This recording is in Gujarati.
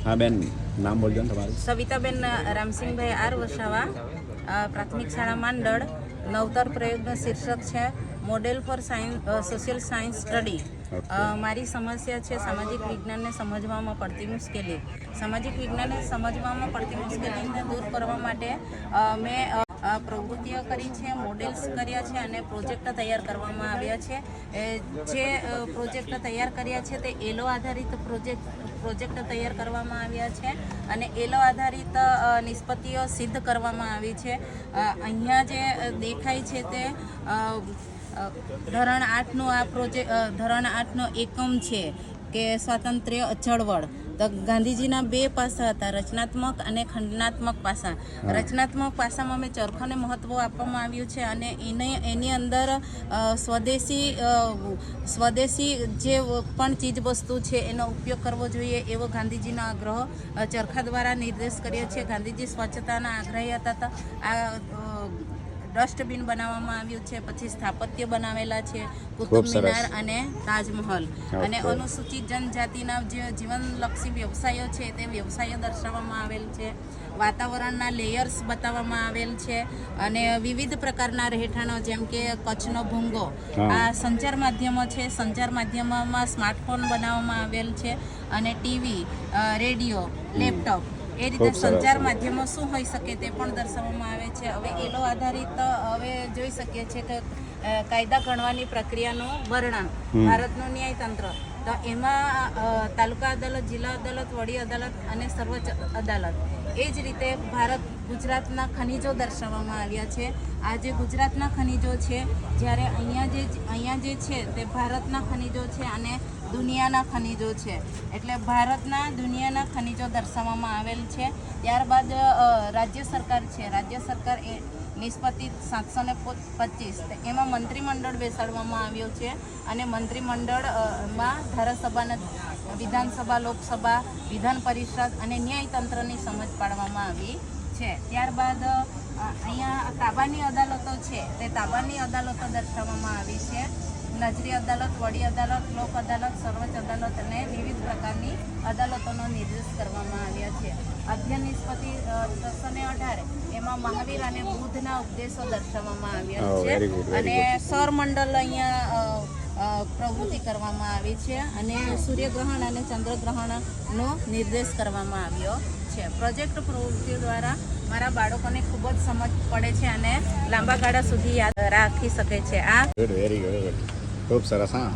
हाँ बेन नाम बोल दो तुम्हारे। सविताबेन रामसिंहभाई आर वसावा, प्राथमिक शाळा માંડળ। નવતર પ્રયોગનું શીર્ષક છે model four social science study. મારી સમસ્યા છે સામાજિક વિજ્ઞાનને સમજવામાં પડતી મુશ્કેલી। સામાજિક વિજ્ઞાનને સમજવામાં પડતી મુશ્કેલીને દૂર કરવા માટે મેં પ્રવૃત્તિઓ કરી છે, મોડેલ્સ કર્યા છે અને પ્રોજેક્ટ તૈયાર કરવામાં આવ્યા છે। જે પ્રોજેક્ટ તૈયાર કર્યા છે તે એલો આધારિત પ્રોજેક્ટ તૈયાર કરવામાં આવ્યા છે અને એલો આધારિત નિષ્પત્તિઓ સિદ્ધ કરવામાં આવી છે। અહીંયા જે દેખાય છે તે ધોરણ 8નું આ પ્રોજેક્ટ ધોરણ 8નો એકમ છે કે સ્વાતંત્ર્ય ચળવળ। તો ગાંધીજીના બે પાસા હતા, રચનાત્મક અને ખંડનાત્મક પાસા। રચનાત્મક પાસામાં મેં ચરખાને મહત્ત્વ આપવામાં આવ્યું છે અને એની અંદર સ્વદેશી જે પણ ચીજ વસ્તુ છે એનો ઉપયોગ કરવો જોઈએ એવો ગાંધીજીનો આગ્રહ ચરખા દ્વારા નિર્દેશ કર્યો છે। ગાંધીજી સ્વચ્છતાના આગ્રહી હતા। આ ડસ્ટબિન બનાવવામાં આવ્યું છે, પછી સ્થાપત્ય બનાવેલા છે, કુતુબ મિનાર અને તાજમહલ। અને અનુસૂચિત જનજાતિના જે જીવનલક્ષી વ્યવસાયો છે તે વ્યવસાયો દર્શાવવામાં આવેલ છે। વાતાવરણના લેયર્સ બતાવવામાં આવેલ છે અને વિવિધ પ્રકારના રહેઠાણો જેમ કે કચ્છનો ભૂંગો, આ સંચાર માધ્યમો છે। સંચાર માધ્યમોમાં સ્માર્ટફોન બનાવવામાં આવેલ છે અને ટીવી, રેડિયો, લેપટોપ, એ રીતે સંચાર માધ્યમો શું હોઈ શકે તે પણ દર્શાવવામાં આવે છે। હવે એલો આધારિત હવે જોઈ શકીએ છીએ કે કાયદા ઘડવાની પ્રક્રિયાનું વર્ણન, ભારતનું ન્યાયતંત્ર, તો એમાં તાલુકા અદાલત, જિલ્લા અદાલત, વડી અદાલત અને સર્વોચ્ચ અદાલત, એ જ રીતે ગુજરાતના ખનિજો દર્શાવવામાં આવ્યા છે। આ જે ગુજરાતના ખનિજો છે, જ્યારે અહીંયા જે છે તે ભારતના ખનિજો છે અને દુનિયાના ખનિજો છે, એટલે ભારતના દુનિયાના ખનિજો દર્શાવવામાં આવેલ છે। ત્યારબાદ રાજ્ય સરકાર છે, રાજ્ય સરકાર એ નિષ્પત્તિ 725, એમાં મંત્રીમંડળ બેસાડવામાં આવ્યું છે અને મંત્રીમંડળમાં ધારાસભાના વિધાનસભા, લોકસભા, વિધાન પરિષદ અને ન્યાયતંત્રની સમજ પાડવામાં આવી છે। ત્યારબાદ અહીંયા તાબાની અદાલતો છે તે તાબાની અદાલતો દર્શાવવામાં આવી છે। નજરી અદાલત, વડી અદાલત, લોક અદાલત, સર્વોચ્ચ અદાલત અને વિવિધ પ્રકારની અદાલતોનો નિર્દેશ કરવામાં આવ્યા છે। અધ્યયન નિષ્પત્તિ 618, એમાં મહાવીર અને બુદ્ધના ઉપદેશો દર્શાવવામાં આવ્યા છે અને સૌરમંડળ અહીંયા પ્રવૃત્તિ કરવામાં આવી છે અને સૂર્યગ્રહણ અને ચંદ્રગ્રહણનો નિર્દેશ કરવામાં આવ્યો છે। પ્રોજેક્ટ પ્રવૃત્તિઓ દ્વારા મારા બાળકોને ખૂબ જ સમજ પડે છે અને લાંબા ગાળા સુધી યાદ રાખી શકે છે। આ વેરી ગુડ, ખૂબ સરસ। હા।